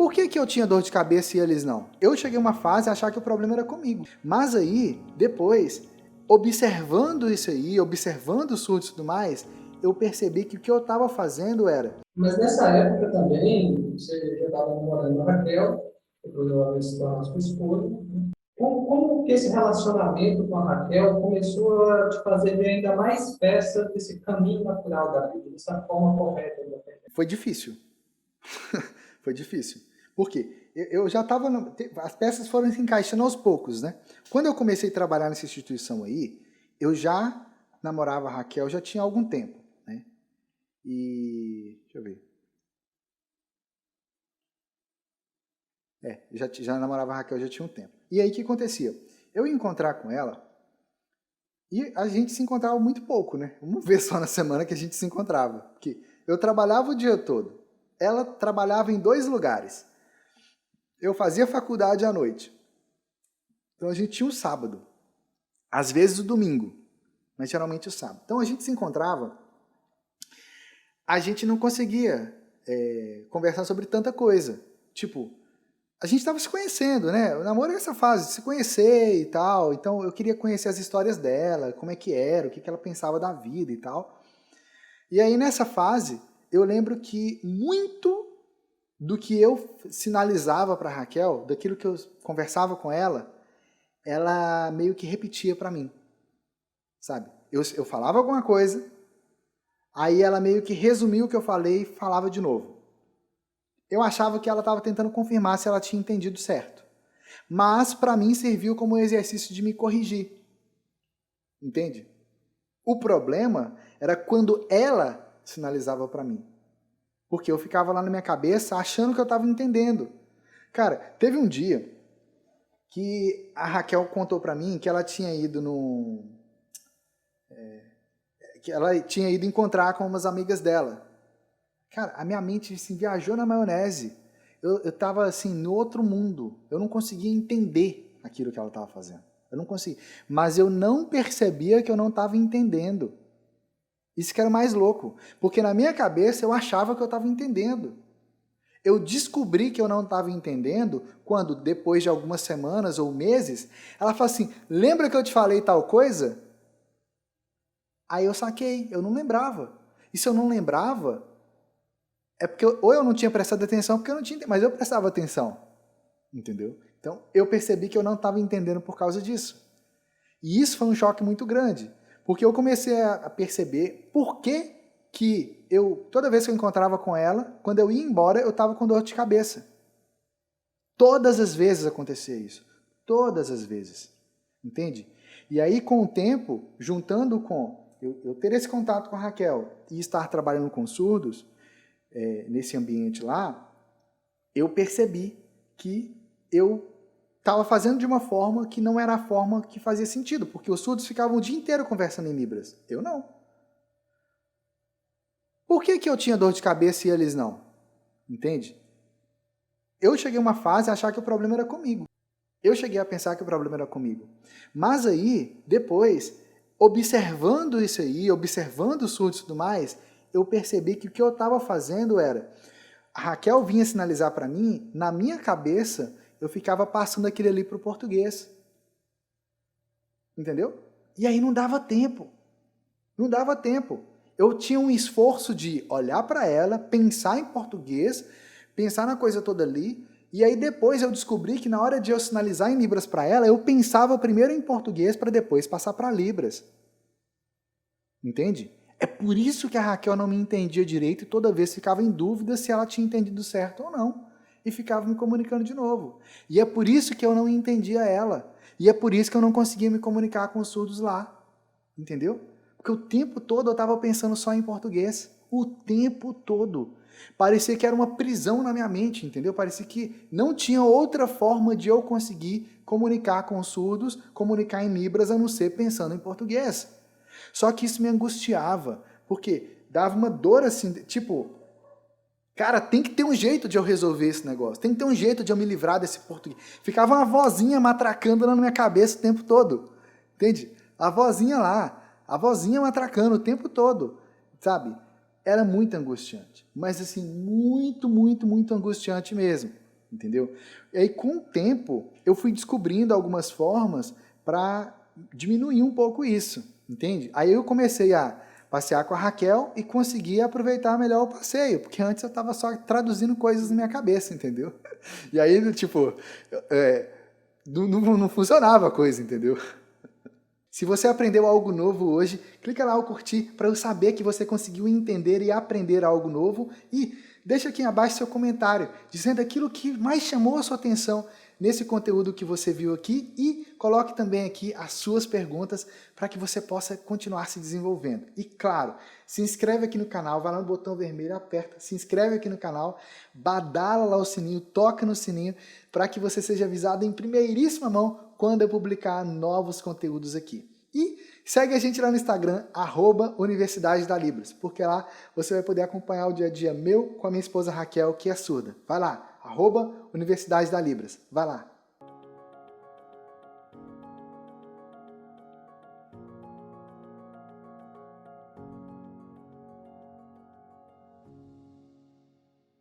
Por que eu tinha dor de cabeça e eles não? Eu cheguei a uma fase a achar que o problema era comigo. Mas aí, depois, observando isso aí, observando os surtos e tudo mais, eu percebi que o que eu estava fazendo era... Mas nessa época também, você já estava namorando com a Raquel, depois ela veio se tornar sua esposa. Como que esse relacionamento com a Raquel começou a te fazer ver ainda mais peça desse caminho natural da vida, dessa forma correta da vida? Foi difícil. Foi difícil. Por quê? Eu já estava... As peças foram se encaixando aos poucos, né? Quando eu comecei a trabalhar nessa instituição aí, eu já namorava a Raquel já tinha algum tempo, né? E... deixa eu ver. Já namorava a Raquel já tinha um tempo. E aí o que acontecia? Eu ia encontrar com ela e a gente se encontrava muito pouco, né? Uma vez só na semana que a gente se encontrava. Porque eu trabalhava o dia todo. Ela trabalhava em 2 lugares. Eu fazia faculdade à noite. Então a gente tinha o sábado. Às vezes o domingo. Mas geralmente o sábado. Então a gente se encontrava. A gente não conseguia conversar sobre tanta coisa. Tipo, a gente estava se conhecendo, né? O namoro é essa fase, de se conhecer e tal. Então eu queria conhecer as histórias dela, como é que era, o que ela pensava da vida e tal. E aí nessa fase, eu lembro que muito do que eu sinalizava para Raquel, daquilo que eu conversava com ela meio que repetia para mim, sabe? Eu falava alguma coisa, aí ela meio que resumia o que eu falei e falava de novo. Eu achava que ela estava tentando confirmar se ela tinha entendido certo. Mas, para mim, serviu como um exercício de me corrigir. Entende? O problema era quando ela sinalizava para mim. Porque eu ficava lá na minha cabeça achando que eu estava entendendo. Cara, teve um dia que a Raquel contou para mim que ela tinha ido que ela tinha ido encontrar com umas amigas dela. Cara, a minha mente assim, viajou na maionese. Eu tava assim, no outro mundo. Eu não conseguia entender aquilo que ela estava fazendo. Eu não conseguia. Mas eu não percebia que eu não estava entendendo. Isso que era mais louco. Porque na minha cabeça eu achava que eu estava entendendo. Eu descobri que eu não estava entendendo quando, depois de algumas semanas ou meses, ela falou assim, lembra que eu te falei tal coisa? Aí eu saquei, eu não lembrava. E se eu não lembrava, é porque ou eu não tinha prestado atenção, porque eu não tinha, mas eu prestava atenção. Entendeu? Então, eu percebi que eu não estava entendendo por causa disso. E isso foi um choque muito grande, porque eu comecei a perceber por que toda vez que eu encontrava com ela, quando eu ia embora, eu estava com dor de cabeça. Todas as vezes acontecia isso. Todas as vezes. Entende? E aí, com o tempo, juntando com eu ter esse contato com a Raquel e estar trabalhando com surdos, nesse ambiente lá, eu percebi que eu estava fazendo de uma forma que não era a forma que fazia sentido, porque os surdos ficavam o dia inteiro conversando em Libras. Eu não. Por que eu tinha dor de cabeça e eles não? Entende? Eu cheguei a uma fase a achar que o problema era comigo. Eu cheguei a pensar que o problema era comigo. Mas aí, depois, observando isso aí, observando os surdos e tudo mais, eu percebi que o que eu estava fazendo era... A Raquel vinha sinalizar para mim, na minha cabeça, eu ficava passando aquilo ali para o português. Entendeu? E aí não dava tempo. Não dava tempo. Eu tinha um esforço de olhar para ela, pensar em português, pensar na coisa toda ali, e aí depois eu descobri que na hora de eu sinalizar em Libras para ela, eu pensava primeiro em português para depois passar para Libras. Entende? É por isso que a Raquel não me entendia direito e toda vez ficava em dúvida se ela tinha entendido certo ou não. E ficava me comunicando de novo. E é por isso que eu não entendia ela. E é por isso que eu não conseguia me comunicar com os surdos lá. Entendeu? Porque o tempo todo eu estava pensando só em português. O tempo todo. Parecia que era uma prisão na minha mente, entendeu? Parecia que não tinha outra forma de eu conseguir comunicar com os surdos, comunicar em Libras, a não ser pensando em português. Só que isso me angustiava, porque dava uma dor assim, tipo, cara, tem que ter um jeito de eu resolver esse negócio, tem que ter um jeito de eu me livrar desse português. Ficava uma vozinha matracando na minha cabeça o tempo todo, entende? A vozinha lá, a vozinha matracando o tempo todo, sabe? Era muito angustiante, mas assim, muito, muito, muito angustiante mesmo. entendeu? E aí, com o tempo, eu fui descobrindo algumas formas para diminuir um pouco isso, entende? Aí eu comecei a passear com a Raquel e consegui aproveitar melhor o passeio, porque antes eu estava só traduzindo coisas na minha cabeça, entendeu? E aí, tipo, não funcionava a coisa, entendeu? Se você aprendeu algo novo hoje, clica lá no curtir para eu saber que você conseguiu entender e aprender algo novo e deixa aqui abaixo seu comentário dizendo aquilo que mais chamou a sua atenção nesse conteúdo que você viu aqui e coloque também aqui as suas perguntas para que você possa continuar se desenvolvendo. E claro, se inscreve aqui no canal, vai lá no botão vermelho, aperta, se inscreve aqui no canal, badala lá o sininho, toca no sininho para que você seja avisado em primeiríssima mão quando eu publicar novos conteúdos aqui. E segue a gente lá no Instagram, @Universidade da Libras, porque lá você vai poder acompanhar o dia a dia meu com a minha esposa Raquel, que é surda. Vai lá, @Universidade da Libras. Vai lá.